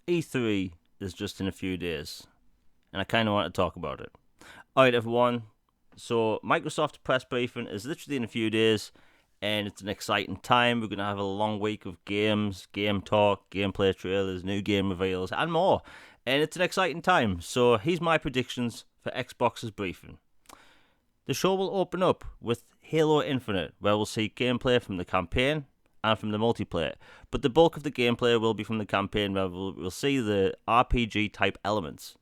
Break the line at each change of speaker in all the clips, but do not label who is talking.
E3 is just in a few days, and I kind of want to talk about it. Alright, everyone. So, Microsoft press briefing is literally in a few days, and it's an exciting time. We're going to have a long week of games, game talk, gameplay trailers, new game reveals, and more. And it's an exciting time. So, here's my predictions for Xbox's briefing. The show will open up with Halo Infinite, where we'll see gameplay from the campaign and from the multiplayer. But the bulk of the gameplay will be from the campaign, where we'll see the RPG type elements.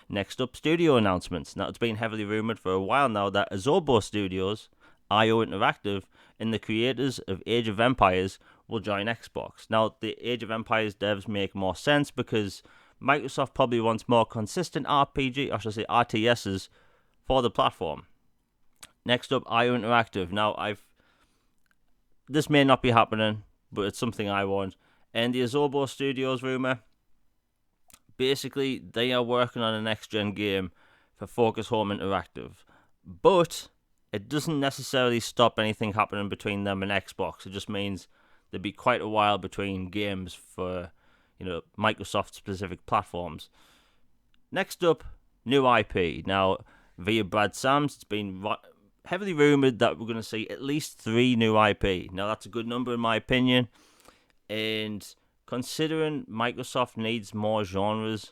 Next up, studio announcements. Now, it's been heavily rumoured for a while now that Asobo Studios, IO Interactive, and the creators of Age of Empires will join Xbox. Now, the Age of Empires devs make more sense because Microsoft probably wants more consistent RPG, or should I say RTSs, for the platform. Next up, IO Interactive. Now, this may not be happening, but it's something I want. And the Asobo Studios rumour, basically, they are working on a next-gen game for Focus Home Interactive. But it doesn't necessarily stop anything happening between them and Xbox. It just means there'd be quite a while between games for, Microsoft-specific platforms. Next up, new IP. Now, via Brad Sams, it's been heavily rumoured that we're going to see at least 3 new IP. Now, that's a good number in my opinion. And considering Microsoft needs more genres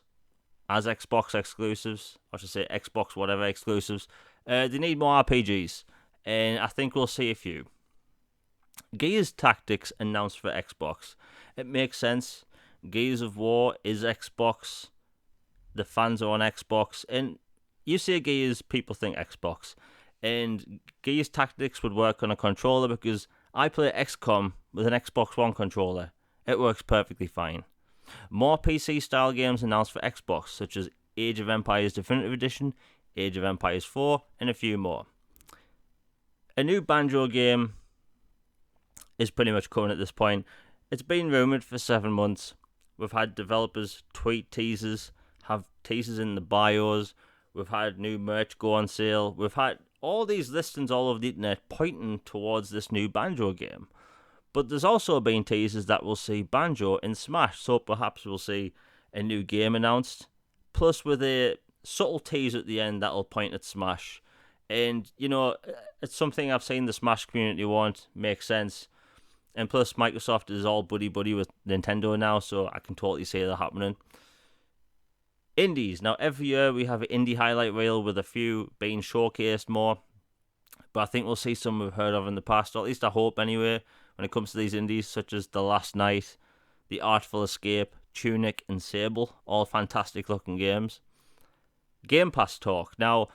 as Xbox exclusives, or should I say Xbox whatever exclusives, they need more RPGs. And I think we'll see a few. Gears Tactics announced for Xbox. It makes sense. Gears of War is Xbox. The fans are on Xbox. And you say Gears, people think Xbox. And Gears Tactics would work on a controller because I play XCOM with an Xbox One controller. It works perfectly fine. More PC-style games announced for Xbox, such as Age of Empires Definitive Edition, Age of Empires 4, and a few more. A new Banjo game is pretty much coming at this point. It's been rumoured for 7 months. We've had developers tweet teasers, have teasers in the bios. We've had new merch go on sale. We've had all these listings all over the internet pointing towards this new Banjo game. But there's also been teasers that we'll see Banjo in Smash, so perhaps we'll see a new game announced, plus with a subtle tease at the end that'll point at Smash. And, it's something I've seen the Smash community want, makes sense. And plus, Microsoft is all buddy-buddy with Nintendo now, so I can totally see that happening. Indies. Now, every year we have an indie highlight reel with a few being showcased more. But I think we'll see some we've heard of in the past, or at least I hope anyway, when it comes to these indies, such as The Last Night, The Artful Escape, Tunic, and Sable. All fantastic looking games. Game Pass talk. Now,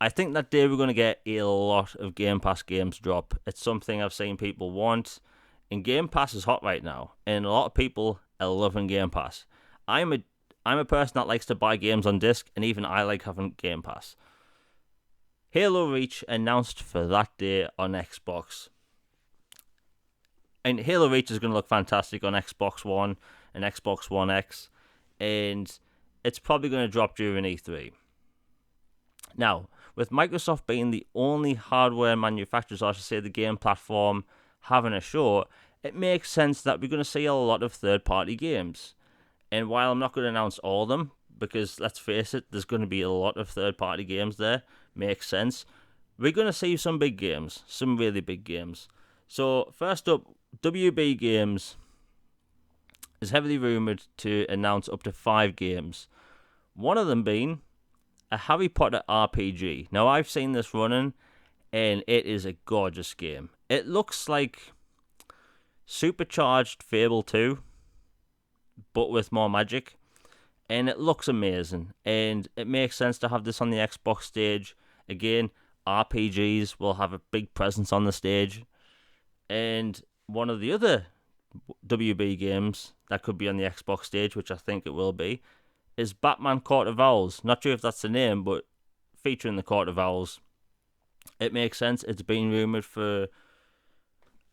I think that day we're going to get a lot of Game Pass games drop. It's something I've seen people want. And Game Pass is hot right now. And a lot of people are loving Game Pass. I'm a person that likes to buy games on disc, and even I like having Game Pass. Halo Reach announced for that day on Xbox. And Halo Reach is going to look fantastic on Xbox One and Xbox One X. And it's probably going to drop during E3. Now, with Microsoft being the only hardware manufacturers, or I should say the game platform, having a show, it makes sense that we're going to see a lot of third-party games. And while I'm not going to announce all of them, because let's face it, there's going to be a lot of third-party games there, makes sense, we're going to see some big games, some really big games. So, first up, WB Games is heavily rumoured to announce up to 5 games. One of them being a Harry Potter RPG. Now, I've seen this running, and it is a gorgeous game. It looks like supercharged Fable 2, but with more magic, and it looks amazing, and it makes sense to have this on the Xbox stage. Again, RPGs will have a big presence on the stage, and one of the other WB games that could be on the Xbox stage, which I think it will be, is Batman Court of Owls. Not sure if that's the name, but featuring the Court of Owls. It makes sense. It's been rumoured for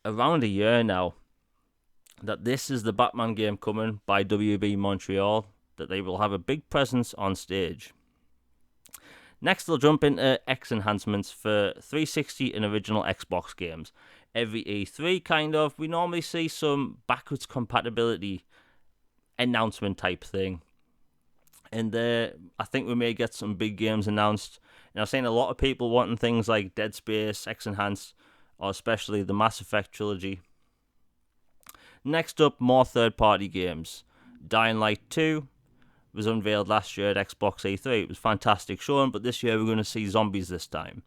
around a year now that this is the Batman game coming by WB Montreal, that they will have a big presence on stage. Next, they'll jump into X enhancements for 360 and original Xbox games. Every E3, we normally see some backwards compatibility announcement type thing. And I think we may get some big games announced. And I've seen a lot of people wanting things like Dead Space, X Enhanced, or especially the Mass Effect trilogy. Next up, more third-party games. Dying Light 2 was unveiled last year at Xbox E3. It was fantastic showing, but this year we're going to see zombies this time.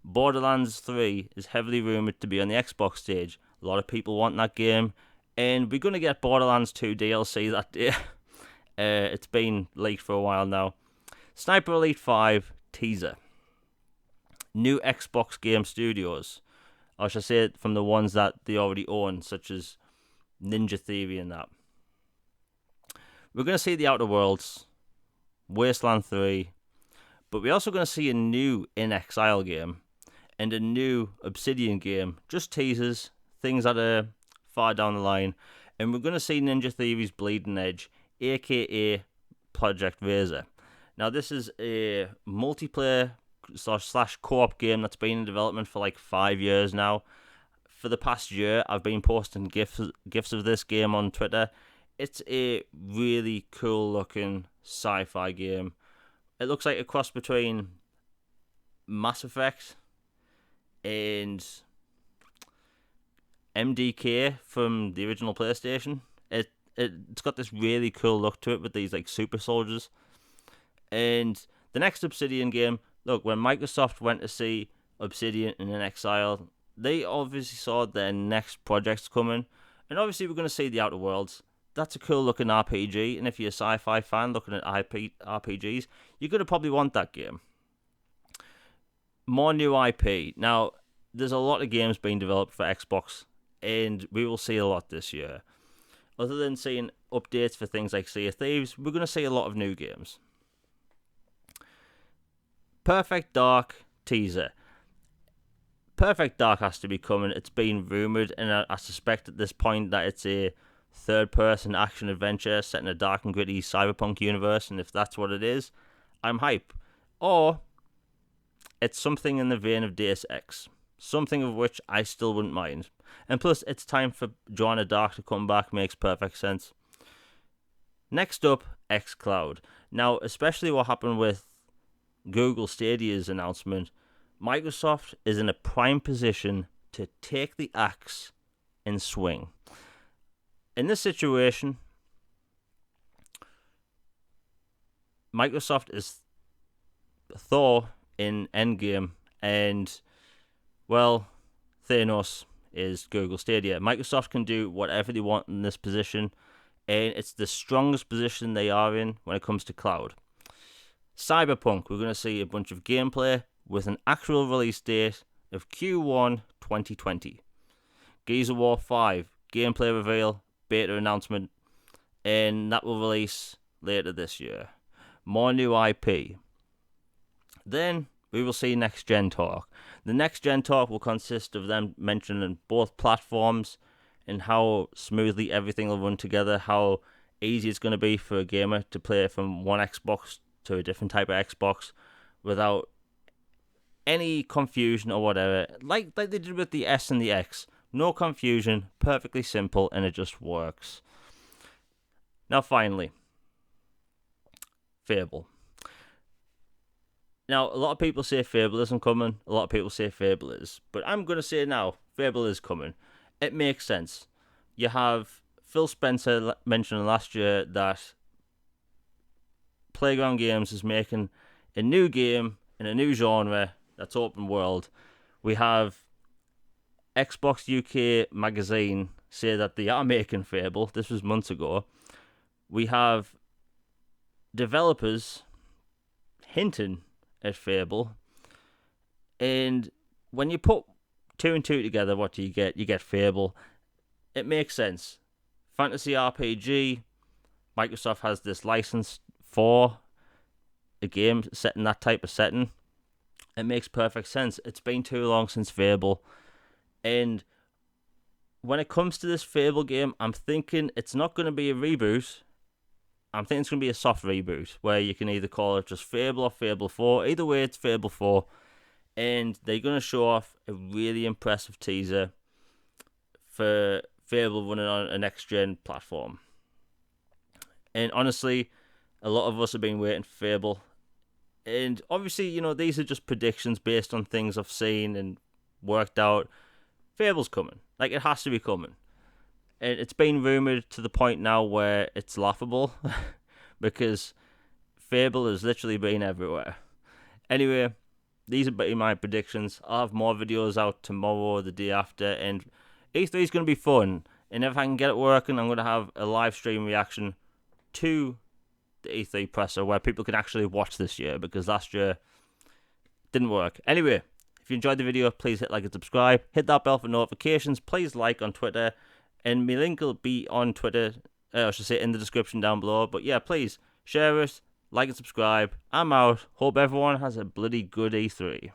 Borderlands 3 is heavily rumoured to be on the Xbox stage. A lot of people want that game, and we're going to get Borderlands 2 DLC that day. It's been leaked for a while now. Sniper Elite 5 teaser. New Xbox game studios. Or should I say it from the ones that they already own, such as Ninja Theory and that. We're going to see The Outer Worlds, Wasteland 3, but we're also going to see a new In Exile game and a new Obsidian game. Just teasers, things that are far down the line. And we're going to see Ninja Theory's Bleeding Edge, aka Project Razor. Now, this is a multiplayer slash co-op game that's been in development for like 5 years now. For the past year, I've been posting gifs of this game on Twitter. It's a really cool looking sci-fi game. It looks like a cross between Mass Effect and MDK from the original PlayStation. It's got this really cool look to it with these like super soldiers. And the next Obsidian game, look, when Microsoft went to see Obsidian and In Exile, they obviously saw their next projects coming. And obviously we're going to see The Outer Worlds. That's a cool looking RPG, and if you're a sci-fi fan looking at RPGs, you're going to probably want that game. More new IP. Now, there's a lot of games being developed for Xbox, and we will see a lot this year. Other than seeing updates for things like Sea of Thieves, we're going to see a lot of new games. Perfect Dark teaser. Perfect Dark has to be coming. It's been rumoured, and I suspect at this point that it's a third-person action-adventure set in a dark and gritty cyberpunk universe, and if that's what it is, I'm hype. Or it's something in the vein of Deus Ex, something of which I still wouldn't mind. And plus, it's time for Joanna Dark to come back, makes perfect sense. Next up, xCloud. Now, especially what happened with Google Stadia's announcement, Microsoft is in a prime position to take the axe and swing. In this situation, Microsoft is Thor in Endgame, and, well, Thanos is Google Stadia. Microsoft can do whatever they want in this position, and it's the strongest position they are in when it comes to cloud. Cyberpunk, we're going to see a bunch of gameplay with an actual release date of Q1 2020. Gears of War 5, gameplay reveal, beta announcement, and that will release later this year. More new IP. Then we will see next gen talk. The next gen talk will consist of them mentioning both platforms and how smoothly everything will run together, how easy it's going to be for a gamer to play from one Xbox to a different type of Xbox without any confusion or whatever, like they did with the S and the X. No confusion, perfectly simple, and it just works. Now, finally, Fable. Now, a lot of people say Fable isn't coming. A lot of people say Fable is. But I'm going to say now, Fable is coming. It makes sense. You have Phil Spencer mentioning last year that Playground Games is making a new game in a new genre that's open world. We have Xbox UK magazine say that they are making Fable. This was months ago. We have developers hinting at Fable. And when you put 2 and 2 together, what do you get? You get Fable. It makes sense. Fantasy RPG. Microsoft has this license for a game set in that type of setting. It makes perfect sense. It's been too long since Fable. And when it comes to this Fable game, I'm thinking it's not going to be a reboot. I'm thinking it's going to be a soft reboot where you can either call it just Fable or Fable 4. Either way, it's Fable 4. And they're going to show off a really impressive teaser for Fable running on a next-gen platform. And honestly, a lot of us have been waiting for Fable. And obviously, these are just predictions based on things I've seen and worked out. Fable's coming. Like, it has to be coming. And it's been rumoured to the point now where it's laughable because Fable has literally been everywhere. Anyway, these are my predictions. I'll have more videos out tomorrow or the day after, and E3 is going to be fun. And if I can get it working, I'm going to have a live stream reaction to the E3 presser where people can actually watch this year, because last year didn't work. Anyway, if you enjoyed the video, please hit like and subscribe. Hit that bell for notifications. Please like on Twitter, and my link will be on Twitter, I should say in the description down below. But yeah, please share it, like and subscribe. I'm out. Hope everyone has a bloody good E3.